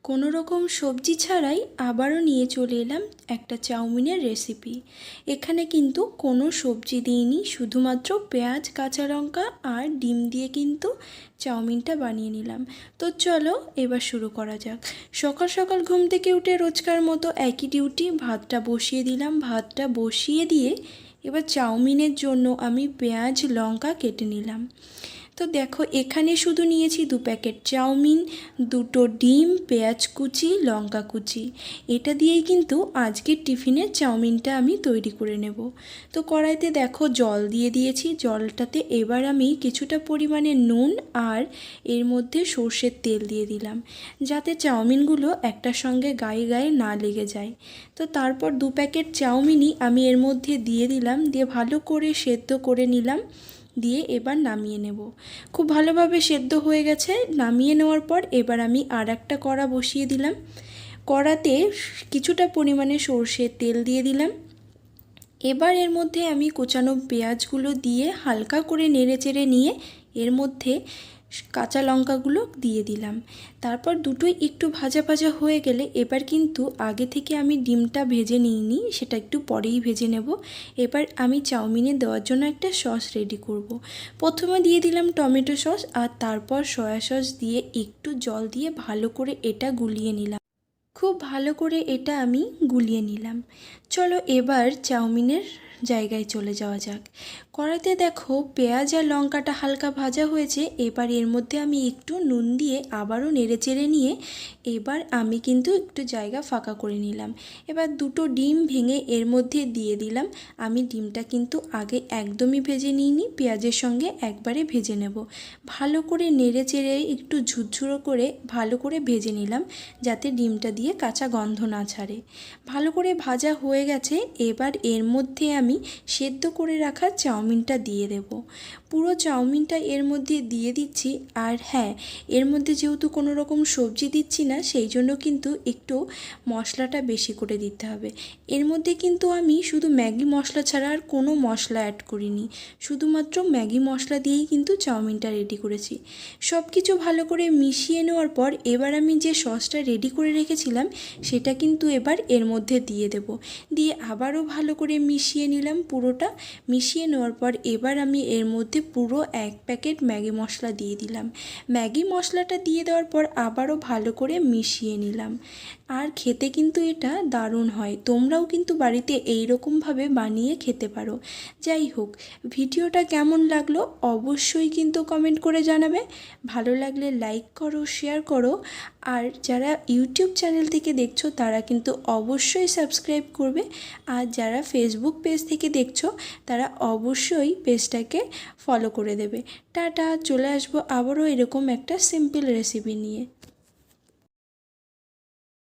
কোনো রকম সবজি ছাড়াই আবারও নিয়ে চলে এলাম একটা চাউমিনের রেসিপি। এখানে কিন্তু কোনো সবজি দিইনি, শুধুমাত্র পেঁয়াজ, কাঁচা লঙ্কা আর ডিম দিয়ে কিন্তু চাউমিনটা বানিয়ে নিলাম। তো চলো এবার শুরু করা যাক। সকাল সকাল ঘুম থেকে উঠে রোজকার মতো একই ডিউটি, ভাতটা বসিয়ে দিলাম। ভাতটা বসিয়ে দিয়ে এবার চাউমিনের জন্য আমি পেঁয়াজ লঙ্কা কেটে নিলাম। তো দেখো, এখানে শুধু নিয়েছি 2 প্যাকেট চাউমিন, 2টো ডিম, পেঁয়াজ কুচি, লঙ্কা কুচি। এটা দিয়েই কিন্তু আজকের টিফিনের চাউমিনটা আমি তৈরি করে নেব। তো কড়াইতে দেখো জল দিয়ে দিয়েছি। জলটাতে এবার আমি কিছুটা পরিমাণে নুন আর এর মধ্যে সর্ষের তেল দিয়ে দিলাম, যাতে চাউমিনগুলো একটার সঙ্গে গায়ে গায়ে না লেগে যায়। তো তারপর 2 প্যাকেট চাউমিনই আমি এর মধ্যে দিয়ে দিলাম, দিয়ে ভালো করে সেদ্ধ করে নিলাম। দিয়ে এবার নামিয়ে নেব। খুব ভালোভাবে সেদ্ধ হয়ে গেছে। নামিয়ে নেওয়ার পর এবার আমি আর একটা কড়া বসিয়ে দিলাম। কড়াতে কিছুটা পরিমাণে সর্ষের তেল দিয়ে দিলাম। এবার এর মধ্যে আমি কোচানো পেঁয়াজগুলো দিয়ে হালকা করে নেড়েচেড়ে নিয়ে এর মধ্যে কাঁচা লঙ্কাগুলো দিয়ে দিলাম। তারপর দুটোই একটু ভাজা ভাজা হয়ে গেলে এবার কিন্তু আগে থেকে আমি ডিমটা ভেজে নিইনি, সেটা একটু পরেই ভেজে নেব। এবার আমি চাউমিনে দেওয়ার জন্য একটা সস রেডি করব। প্রথমে দিয়ে দিলাম টমেটো সস, আর তারপর সয়া সস দিয়ে একটু জল দিয়ে ভালো করে এটা গুলিয়ে নিলাম। খুব ভালো করে এটা আমি গুলিয়ে নিলাম। চলো এবার চাউমিনের জায়গায় চলে যাওয়া যাক। কড়াইতে দেখো পেঁয়াজ আর লঙ্কাটা হালকা ভাজা হয়েছে। এবার এর মধ্যে আমি একটু নুন দিয়ে আবারও নেড়েচেড়ে নিয়ে এবার আমি কিন্তু একটু জায়গা ফাঁকা করে নিলাম। এবার 2টো ডিম ভেঙে এর মধ্যে দিয়ে দিলাম। আমি ডিমটা কিন্তু আগে একদমই ভেজে নিইনি, পেঁয়াজের সঙ্গে একবারে ভেজে নেব। ভালো করে নেড়েচেড়ে একটু ঝুরঝুরো করে ভালো করে ভেজে নিলাম, যাতে ডিমটা দিয়ে কাঁচা গন্ধ না ছাড়ে। ভালো করে ভাজা হয়ে গেছে। এবার এর মধ্যে আমি সেদ্ধ করে রাখা চাউমিনটা দিয়ে দেব। পুরো চাউমিনটা এর মধ্যে দিয়ে দিচ্ছি। আর হ্যাঁ, এর মধ্যে যেহেতু কোনো রকম সবজি দিচ্ছি না, সেই জন্য কিন্তু একটু মশলাটা বেশি করে দিতে হবে। এর মধ্যে কিন্তু আমি শুধু ম্যাগি মশলা ছাড়া আর কোনো মশলা অ্যাড করিনি, শুধুমাত্র ম্যাগি মশলা দিয়েই কিন্তু চাউমিনটা রেডি করেছি। সব কিছু ভালো করে মিশিয়ে নেওয়ার পর এবার আমি যে সসটা রেডি করে রেখেছিলাম সেটা কিন্তু এবার এর মধ্যে দিয়ে দেব। দিয়ে আবারও ভালো করে মিশিয়ে নিলাম। পুরোটা মিশিয়ে নেওয়ার পর এবার আমি এর মধ্যে পুরো 1 প্যাকেট ম্যাগি মশলা দিয়ে দিলাম। ম্যাগি মশলাটা দিয়ে দেওয়ার পর আবারও ভালো করে মিশিয়ে নিলাম। আর খেতে কিন্তু এটা দারুণ হয়। তোমরাও কিন্তু বাড়িতে এই রকমভাবে বানিয়ে খেতে পারো। যাই হোক, ভিডিওটা কেমন লাগলো অবশ্যই কিন্তু কমেন্ট করে জানাবে। ভালো লাগলে লাইক করো, শেয়ার করো। আর যারা ইউটিউব চ্যানেল থেকে দেখছো তারা কিন্তু অবশ্যই সাবস্ক্রাইব করবে। আর যারা ফেসবুক পেজ থেকে দেখছো তারা অবশ্যই পেজটাকে ফলো করে দেবে। টাটা, চলে আসবো আবারও এরকম একটা সিম্পল রেসিপি নিয়ে।